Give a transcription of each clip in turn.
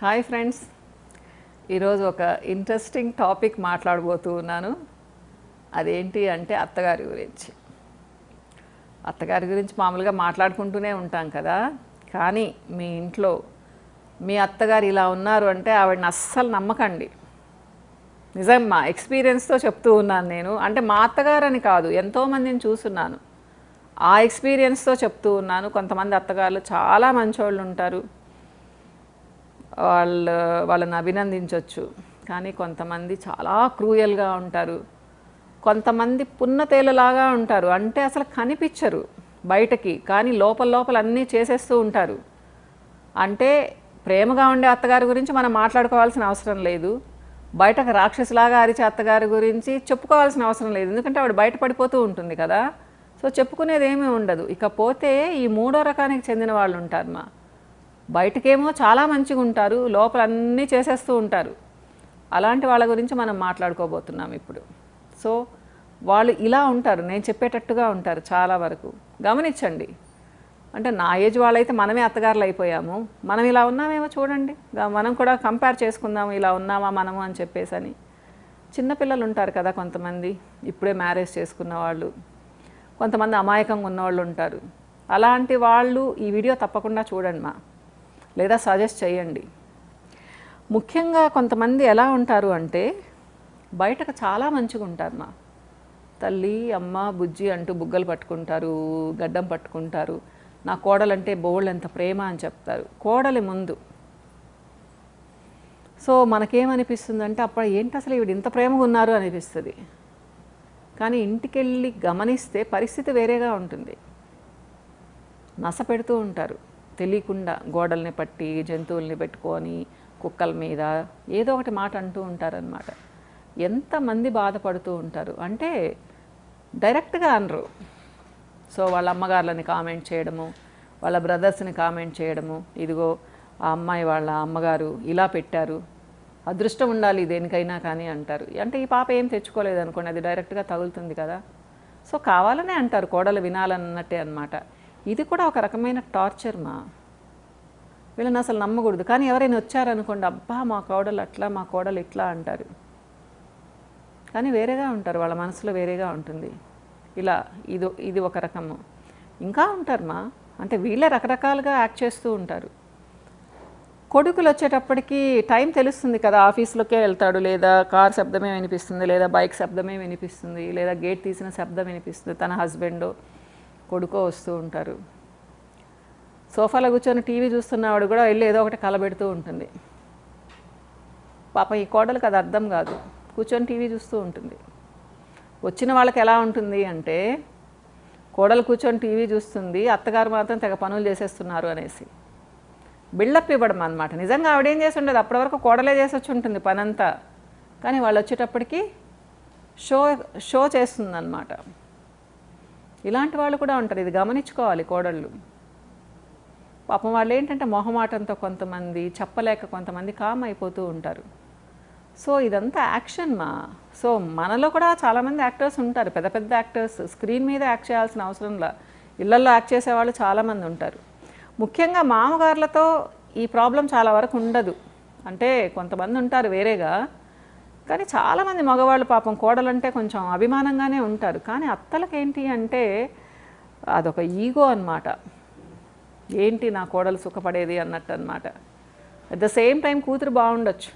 Hi friends, ఈరోజు ఒక interesting topic మాట్లాడబోతూ ఉన్నాను. అదేంటి అంటే అత్తగారి గురించి. అత్తగారి గురించి మామూలుగా మాట్లాడుకుంటూనే ఉంటాం కదా. కానీ మీ ఇంట్లో మీ అత్తగారు ఇలా ఉన్నారు అంటే ఆవిడని అస్సలు నమ్మకండి. నిజం, మా ఎక్స్పీరియన్స్తో చెప్తూ ఉన్నాను నేను. అంటే మా అత్తగారని కాదు, ఎంతోమందిని చూస్తున్నాను. ఆ ఎక్స్పీరియన్స్తో చెప్తూ ఉన్నాను. కొంతమంది అత్తగారులు చాలా మంచోళ్ళు ఉంటారు, వాళ్ళని అభినందించవచ్చు. కానీ కొంతమంది చాలా క్రూయల్గా ఉంటారు. కొంతమంది పున్నతేలలాగా ఉంటారు, అంటే అసలు కనిపించరు బయటకి, కానీ లోపల అన్నీ చేసేస్తూ ఉంటారు. అంటే ప్రేమగా ఉండే అత్తగారి గురించి మనం మాట్లాడుకోవాల్సిన అవసరం లేదు, బయటకు రాక్షసులాగా అరిచే అత్తగారి గురించి చెప్పుకోవాల్సిన అవసరం లేదు, ఎందుకంటే ఆవిడ బయటపడిపోతూ ఉంటుంది కదా. సో చెప్పుకునేది ఏమీ ఉండదు. ఇకపోతే ఈ మూడో రకానికి చెందిన వాళ్ళు ఉంటారు. బయటకేమో చాలా మంచిగా ఉంటారు, లోపల అన్నీ చేసేస్తూ ఉంటారు. అలాంటి వాళ్ళ గురించి మనం మాట్లాడుకోబోతున్నాం ఇప్పుడు. సో వాళ్ళు ఇలా ఉంటారు, నేను చెప్పేటట్టుగా ఉంటారు చాలా వరకు. గమనించండి. అంటే నా ఏజ్ వాళ్ళైతే మనమే అత్తగారులు అయిపోయాము, మనం ఇలా ఉన్నామేమో చూడండి, మనం కూడా కంపేర్ చేసుకుందాము, ఇలా ఉన్నామా మనము అని చెప్పేసి అని. చిన్నపిల్లలు ఉంటారు కదా కొంతమంది, ఇప్పుడే మ్యారేజ్ చేసుకున్న వాళ్ళు, కొంతమంది అమాయకంగా ఉన్నవాళ్ళు ఉంటారు. అలాంటి వాళ్ళు ఈ వీడియో తప్పకుండా చూడండి లేదా సజెస్ట్ చేయండి. ముఖ్యంగా కొంతమంది ఎలా ఉంటారు అంటే బయటకు చాలా మంచిగా ఉంటారు. తల్లి అమ్మ బుజ్జి అంటూ బుగ్గలు పట్టుకుంటారు, గడ్డం పట్టుకుంటారు, నా కోడలంటే బోళ్ళు ఎంత ప్రేమ అని చెప్తారు కోడలి ముందు. సో మనకేమనిపిస్తుందంటే అప్పుడు ఏంటి అసలు ఈవిడ ఇంత ప్రేమగా ఉన్నారు అనిపిస్తుంది. కానీ ఇంటికెళ్ళి గమనిస్తే పరిస్థితి వేరేగా ఉంటుంది. నస పెడుతూ ఉంటారు తెలియకుండా, గోడల్ని పట్టి జంతువుల్ని పెట్టుకొని కుక్కల మీద ఏదో ఒకటి మాట అంటూ ఉంటారనమాట. ఎంతమంది బాధపడుతూ ఉంటారు అంటే డైరెక్ట్గా అనరు. సో వాళ్ళ అమ్మగారులని కామెంట్ చేయడము, వాళ్ళ బ్రదర్స్ని కామెంట్ చేయడము, ఇదిగో ఆ అమ్మాయి వాళ్ళ అమ్మగారు ఇలా పెట్టారు, అదృష్టం ఉండాలి దేనికైనా కానీ అంటారు. అంటే ఈ పాప ఏం తెచ్చుకోలేదు అనుకోండి, అది డైరెక్ట్గా తగులుతుంది కదా. సో కావాలనే అంటారు, కోడలు వినాలన్నట్టే అనమాట. ఇది కూడా ఒక రకమైన టార్చర్. వీళ్ళని అసలు నమ్మకూడదు. కానీ ఎవరైనా వచ్చారనుకోండి, అబ్బా మా కోడలు అట్లా, మా కోడలు ఇట్లా అంటారు. కానీ వేరేగా ఉంటారు, వాళ్ళ మనసులో వేరేగా ఉంటుంది. ఇలా ఇది ఒక రకము. ఇంకా ఉంటారు అంటే వీళ్ళే రకరకాలుగా యాక్ట్ చేస్తూ ఉంటారు. కొడుకులు వచ్చేటప్పటికి టైం తెలుస్తుంది కదా, ఆఫీస్లోకే వెళ్తాడు, లేదా కార్ శబ్దమే వినిపిస్తుంది, లేదా బైక్ శబ్దమే వినిపిస్తుంది, లేదా గేట్ తీసిన శబ్దం వినిపిస్తుంది, తన హస్బెండో కొడుకో వస్తూ ఉంటారు. సోఫాలో కూర్చొని టీవీ చూస్తున్నవాడు కూడా వెళ్ళి ఏదో ఒకటి కలబెడుతూ ఉంటుంది. పాపం ఈ కోడలకు అది అర్థం కాదు, కూర్చొని టీవీ చూస్తూ ఉంటుంది. వచ్చిన వాళ్ళకి ఎలా ఉంటుంది అంటే కోడలు కూర్చొని టీవీ చూస్తుంది, అత్తగారు మాత్రం తెగ పనులు చేసేస్తున్నారు అనేసి బిల్డప్ ఇవ్వడం అనమాట. నిజంగా ఆవిడేం చేసి ఉండదు, అప్పటి వరకు కోడలే చేసి వచ్చి ఉంటుంది పనంతా. కానీ వాళ్ళు వచ్చేటప్పటికి షో చేస్తుందన్నమాట. ఇలాంటి వాళ్ళు కూడా ఉంటారు, ఇది గమనించుకోవాలి కోడళ్ళు. పాపం వాళ్ళు ఏంటంటే మొహమాటంతో కొంతమంది చెప్పలేక కొంతమంది కామ్ అయిపోతూ ఉంటారు. సో ఇదంతా యాక్షన్. సో మనలో కూడా చాలామంది యాక్టర్స్ ఉంటారు, పెద్ద పెద్ద యాక్టర్స్. స్క్రీన్ మీద యాక్ట్ చేయాల్సిన అవసరంలా ఇళ్లల్లో యాక్ట్ చేసేవాళ్ళు చాలామంది ఉంటారు. ముఖ్యంగా మామగారులతో ఈ ప్రాబ్లం చాలా వరకు ఉండదు. అంటే కొంతమంది ఉంటారు వేరేగా, కానీ చాలామంది మగవాళ్ళు పాపం కోడలంటే కొంచెం అభిమానంగానే ఉంటారు. కానీ అత్తలకేంటి అంటే అదొక ఈగో అన్నమాట. ఏంటి నా కోడలు సుఖపడేది అన్నట్టు అనమాట. అట్ ద సేమ్ టైం కూతురు బాగుండొచ్చు.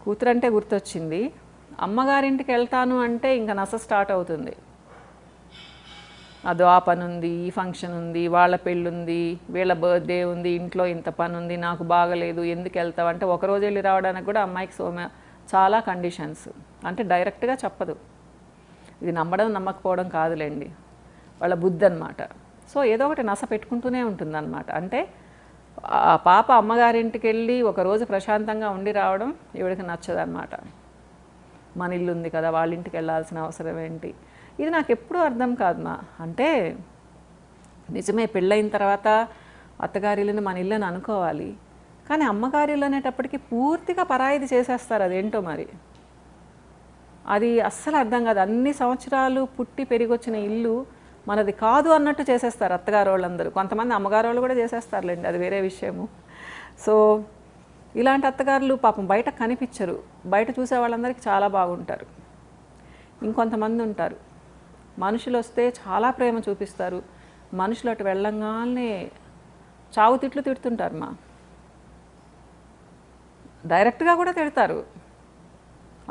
కూతురు అంటే గుర్తొచ్చింది, అమ్మగారింటికి వెళ్తాను అంటే ఇంకా నస స్టార్ట్ అవుతుంది. అదో ఆ పని ఉంది, ఈ ఫంక్షన్ ఉంది, వాళ్ళ పెళ్ళి ఉంది, వీళ్ళ బర్త్డే ఉంది, ఇంట్లో ఇంత పని ఉంది, నాకు బాగలేదు, ఎందుకు వెళ్తావు అంటే ఒకరోజు వెళ్ళి రావడానికి కూడా అమ్మాయికి చాలా కండిషన్స్. అంటే డైరెక్ట్గా చెప్పదు, ఇది నమ్మడం నమ్మకపోవడం కాదులేండి, వాళ్ళ బుద్ధి అన్నమాట. సో ఏదో ఒకటి నస పెట్టుకుంటూనే ఉంటుందన్నమాట. అంటే ఆ పాప అమ్మగారింటికి వెళ్ళి ఒకరోజు ప్రశాంతంగా ఉండి రావడం ఈవిడికి నచ్చదన్నమాట. మన ఇల్లు ఉంది కదా, వాళ్ళ ఇంటికి వెళ్ళాల్సిన అవసరం ఏంటి, ఇది నాకు ఎప్పుడూ అర్థం కాదు. అంటే నిజమే, పెళ్ళైన తర్వాత అత్తగారిల్లుని మన ఇల్లు అని అనుకోవాలి, కానీ అమ్మగారిల్లు అనేటప్పటికీ పూర్తిగా పరాయిది చేసేస్తారు. అదేంటో మరి అది అస్సలు అర్థం కాదు. అన్ని సంవత్సరాలు పుట్టి పెరిగొచ్చిన ఇల్లు మనది కాదు అన్నట్టు చేసేస్తారు అత్తగారు వాళ్ళందరూ. కొంతమంది అమ్మగారు వాళ్ళు కూడా చేసేస్తారులేండి, అది వేరే విషయము. సో ఇలాంటి అత్తగారులు పాపం బయట కనిపించరు, బయట చూసే వాళ్ళందరికీ చాలా బాగుంటారు. ఇంకొంతమంది ఉంటారు, మనుషులు వస్తే చాలా ప్రేమ చూపిస్తారు, మనుషులు అటు వెళ్ళంగానే చావు తిట్లు తిడుతుంటారు. డైరెక్ట్గా కూడా తిడతారు.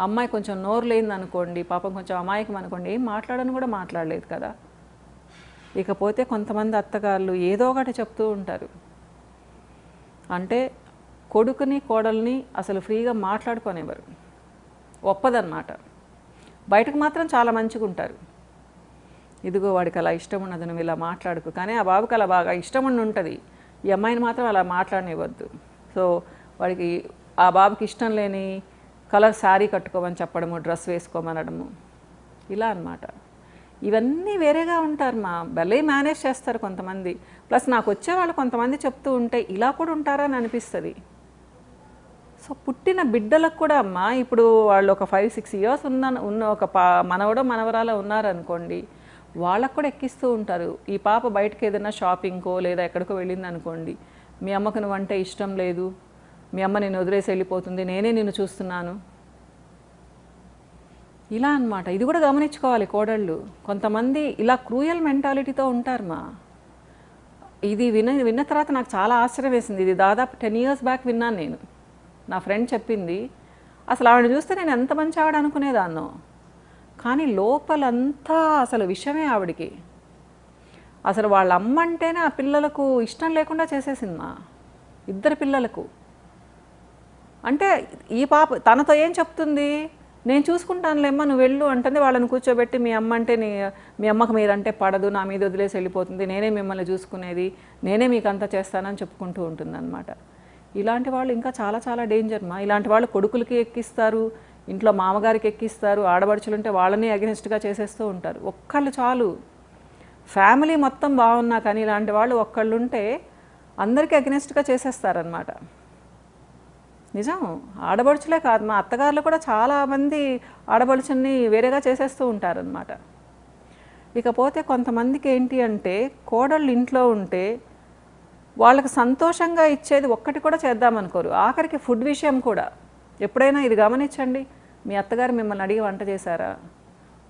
అమ్మాయి కొంచెం నోరు లేనిది అనుకోండి, పాపం కొంచెం అమాయకం అనుకోండి, ఏం మాట్లాడని కూడా మాట్లాడలేదు కదా. ఇకపోతే కొంతమంది అత్తగారులు ఏదో ఒకటి చెప్తూ ఉంటారు. అంటే కొడుకుని కోడల్ని అసలు ఫ్రీగా మాట్లాడుకోనివ్వరు, ఒప్పదన్నమాట. బయటకు మాత్రం చాలా మంచిగా ఉంటారు. ఇదిగో వాడికి అలా ఇష్టం ఉన్నది, నువ్వు ఇలా మాట్లాడుకు. కానీ ఆ బాబుకి అలా బాగా ఇష్టం ఉండి ఉంటుంది, ఈ అమ్మాయిని మాత్రం అలా మాట్లాడనివ్వద్దు. సో వాడికి ఆ బాబుకి ఇష్టం లేని కలర్ శారీ కట్టుకోమని చెప్పడము, డ్రెస్ వేసుకోమనడము, ఇలా అన్నమాట. ఇవన్నీ వేరేగా ఉంటారు. భలే మేనేజ్ చేస్తారు కొంతమంది. ప్లస్ నాకు వచ్చేవాళ్ళు కొంతమంది చెప్తూ ఉంటే ఇలా కూడా ఉంటారా అని అనిపిస్తుంది. సో పుట్టిన బిడ్డలకు కూడా ఇప్పుడు వాళ్ళు ఒక 5-6 ఇయర్స్ ఉన్న ఒక మనవడో మనవరాలో ఉన్నారనుకోండి, వాళ్ళకు కూడా ఎక్కిస్తూ ఉంటారు. ఈ పాప బయటకు ఏదైనా షాపింగ్కో లేదా ఎక్కడికో వెళ్ళింది అనుకోండి, మీ అమ్మకు నువ్వంటే ఇష్టం లేదు, మీ అమ్మ నిన్ను వదిలేసి వెళ్ళిపోతుంది, నేనే నిన్ను చూస్తున్నాను, ఇలా అన్నమాట. ఇది కూడా గమనించుకోవాలి కోడళ్ళు. కొంతమంది ఇలా క్రూయల్ మెంటాలిటీతో ఉంటారు. ఇది విన్న తర్వాత నాకు చాలా ఆశ్చర్యం వేసింది. ఇది దాదాపు 10 years బ్యాక్ విన్నాను నేను. నా ఫ్రెండ్ చెప్పింది. అసలు ఆవిడ చూస్తే నేను ఎంత మంచి ఆవిడ అనుకునేదాన్నో, కానీ లోపలంతా అసలు విషయమే ఆవిడికి. అసలు వాళ్ళ అమ్మ అంటేనే ఆ పిల్లలకు ఇష్టం లేకుండా చేసేసింది. 2 పిల్లలకు. అంటే ఈ పాప తనతో ఏం చెప్తుంది, నేను చూసుకుంటానులేమ్మా నువ్వు వెళ్ళు అంటుంది. వాళ్ళని కూర్చోబెట్టి మీ అమ్మ అంటే మీ అమ్మకు మీరంటే పడదు, నా మీద వదిలేసి వెళ్ళిపోతుంది, నేనే మిమ్మల్ని చూసుకునేది, నేనే మీకు అంతా చేస్తానని చెప్పుకుంటూ ఉంటుంది అన్నమాట. ఇలాంటి వాళ్ళు ఇంకా చాలా చాలా డేంజర్. ఇలాంటి వాళ్ళు కొడుకులకి ఎక్కిస్తారు, ఇంట్లో మామగారికి ఎక్కిస్తారు, ఆడబడుచులుంటే వాళ్ళని అగెనిస్ట్గా చేసేస్తూ ఉంటారు. ఒక్కళ్ళు చాలు, ఫ్యామిలీ మొత్తం బాగున్నా కానీ ఇలాంటి వాళ్ళు ఒక్కళ్ళు ఉంటే అందరికీ అగెనిస్ట్గా చేసేస్తారనమాట. నిజం. ఆడబడుచులే కాదు, మా అత్తగారులు కూడా చాలామంది ఆడబడుచుని వేరేగా చేసేస్తూ ఉంటారనమాట. ఇకపోతే కొంతమందికి ఏంటి అంటే, కోడళ్ళు ఇంట్లో ఉంటే వాళ్ళకి సంతోషంగా ఇచ్చేది ఒక్కటి కూడా చేద్దామనుకోరు. ఆఖరికి ఫుడ్ విషయం కూడా. ఎప్పుడైనా ఇది గమనించండి, మీ అత్తగారు మిమ్మల్ని అడిగి వంట చేశారా?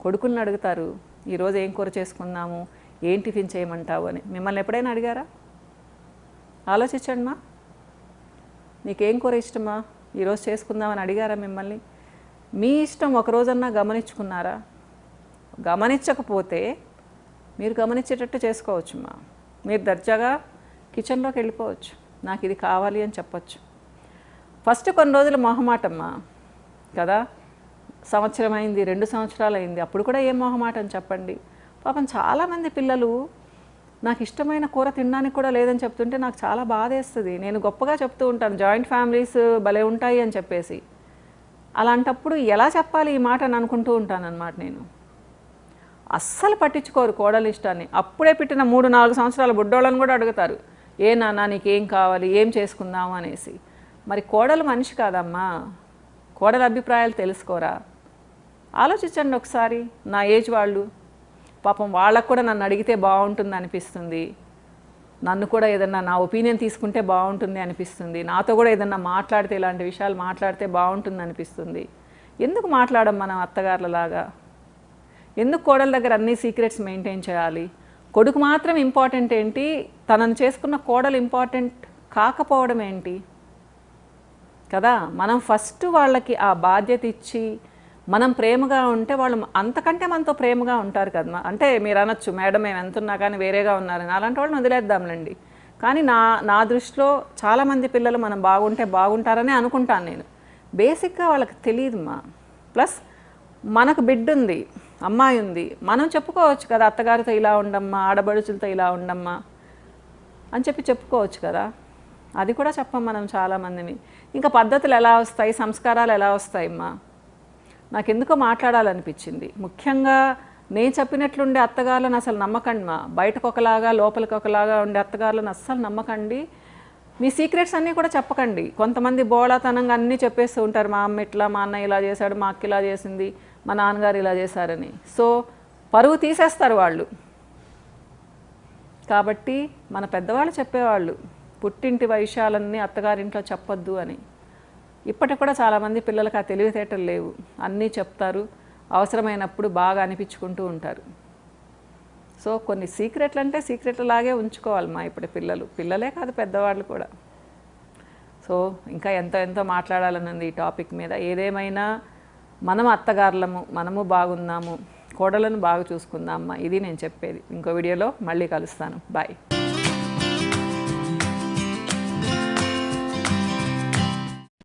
కొడుకుల్ని అడుగుతారు, ఈరోజు ఏం కూర చేసుకుందాము, ఏం టిఫిన్ చేయమంటావు అని. మిమ్మల్ని ఎప్పుడైనా అడిగారా? ఆలోచించండి. నీకేం కూర ఇష్టమా, ఈరోజు చేసుకుందామని అడిగారా మిమ్మల్ని? మీ ఇష్టం ఒకరోజన్నా గమనించుకున్నారా? గమనించకపోతే మీరు గమనించేటట్టు చేసుకోవచ్చు. మీరు దర్జాగా కిచెన్లోకి వెళ్ళిపోవచ్చు, నాకు ఇది కావాలి అని చెప్పచ్చు. ఫస్ట్ కొన్ని రోజులు మొహమాటమ్మా కదా, సంవత్సరం అయింది, 2 సంవత్సరాలు అయింది, అప్పుడు కూడా ఏం మొహమాటం చెప్పండి. పాపం చాలామంది పిల్లలు నాకు ఇష్టమైన కూర తినడానికి కూడా లేదని చెప్తుంటే నాకు చాలా బాధేస్తుంది. నేను గొప్పగా చెప్తూ ఉంటాను, జాయింట్ ఫ్యామిలీస్ భలే ఉంటాయి అని చెప్పేసి. అలాంటప్పుడు ఎలా చెప్పాలి ఈ మాట అని అనుకుంటూ ఉంటాను అన్నమాట. నేను అస్సలు పట్టించుకోరు కోడలి ఇష్టాన్ని. అప్పుడే పెట్టిన 3-4 సంవత్సరాల బుడ్డోళ్ళని కూడా అడుగుతారు, ఏ నాన్న నీకేం కావాలి, ఏం చేసుకుందాము అనేసి. మరి కోడలు మనిషి కాదమ్మా, కోడల అభిప్రాయాలు తెలుసుకోరా? ఆలోచించండి ఒకసారి. నా ఏజ్ వాళ్ళు పాపం వాళ్ళకు కూడా నన్ను అడిగితే బాగుంటుంది అనిపిస్తుంది, నన్ను కూడా ఏదన్నా నా ఒపీనియన్ తీసుకుంటే బాగుంటుంది అనిపిస్తుంది, నాతో కూడా ఏదన్నా మాట్లాడితే, ఇలాంటి విషయాలు మాట్లాడితే బాగుంటుంది అనిపిస్తుంది. ఎందుకు మాట్లాడం మనం అత్తగారులలాగా? ఎందుకు కోడల దగ్గర అన్ని సీక్రెట్స్ మెయింటైన్ చేయాలి? కొడుకు మాత్రం ఇంపార్టెంట్ ఏంటి, తనను చేసుకున్న కోడలు ఇంపార్టెంట్ కాకపోవడం ఏంటి కదా? మనం ఫస్ట్ వాళ్ళకి ఆ బాధ్యత ఇచ్చి మనం ప్రేమగా ఉంటే వాళ్ళు అంతకంటే మనతో ప్రేమగా ఉంటారు కదా. అంటే మీరు అనొచ్చు, మేడం మేము ఎంతున్నా కానీ వేరేగా ఉన్నారని. అలాంటి వాళ్ళని వదిలేద్దాంలేండి. కానీ నా దృష్టిలో చాలామంది పిల్లలు మనం బాగుంటే బాగుంటారని అనుకుంటాను నేను. బేసిక్గా వాళ్ళకి తెలియదుమ్మా. ప్లస్ మనకు బిడ్డ ఉంది, అమ్మాయి ఉంది, మనం చెప్పుకోవచ్చు కదా, అత్తగారితో ఇలా ఉండమ్మా, ఆడబడుచులతో ఇలా ఉండమ్మా అని చెప్పుకోవచ్చు కదా. అది కూడా చెప్పం మనం చాలామందిని. ఇంకా పద్ధతులు ఎలా వస్తాయి, సంస్కారాలు ఎలా వస్తాయమ్మా? నాకెందుకో మాట్లాడాలనిపించింది. ముఖ్యంగా నేను చెప్పినట్లుండే అత్తగారులను అసలు నమ్మకండి. బయటకు ఒకలాగా లోపలికి ఒకలాగా ఉండే అత్తగారులను అస్సలు నమ్మకండి. మీ సీక్రెట్స్ అన్నీ కూడా చెప్పకండి. కొంతమంది బోళాతనంగా అన్నీ చెప్పేస్తూ ఉంటారు, మా అమ్మ ఇట్లా, మా అన్న ఇలా చేశాడు, మా అక్క ఇలా చేసింది, మా నాన్నగారు ఇలా చేశారని. సో పరువు తీసేస్తారు వాళ్ళు. కాబట్టి మన పెద్దవాళ్ళు చెప్పేవాళ్ళు, పుట్టింటి విషయాలన్నీ అత్తగారింట్లో చెప్పొద్దు అని. ఇప్పటికి కూడా చాలామంది పిల్లలకు ఆ తెలివితేటలు లేవు, అన్నీ చెప్తారు, అవసరమైనప్పుడు బాగా అనిపించుకుంటూ ఉంటారు. సో కొన్ని సీక్రెట్లు అంటే సీక్రెట్ లాగే ఉంచుకోవాలి మా ఇప్పుడు పిల్లలే కాదు పెద్దవాళ్ళు కూడా. సో ఇంకా ఎంతో మాట్లాడాలని ఉంది ఈ టాపిక్ మీద. ఏదేమైనా మనం అత్తగారులము, మనము బాగున్నాము, కోడలను బాగా చూసుకుందామా, ఇది నేను చెప్పేది. ఇంకో వీడియోలో మళ్ళీ కలుస్తాను. బాయ్.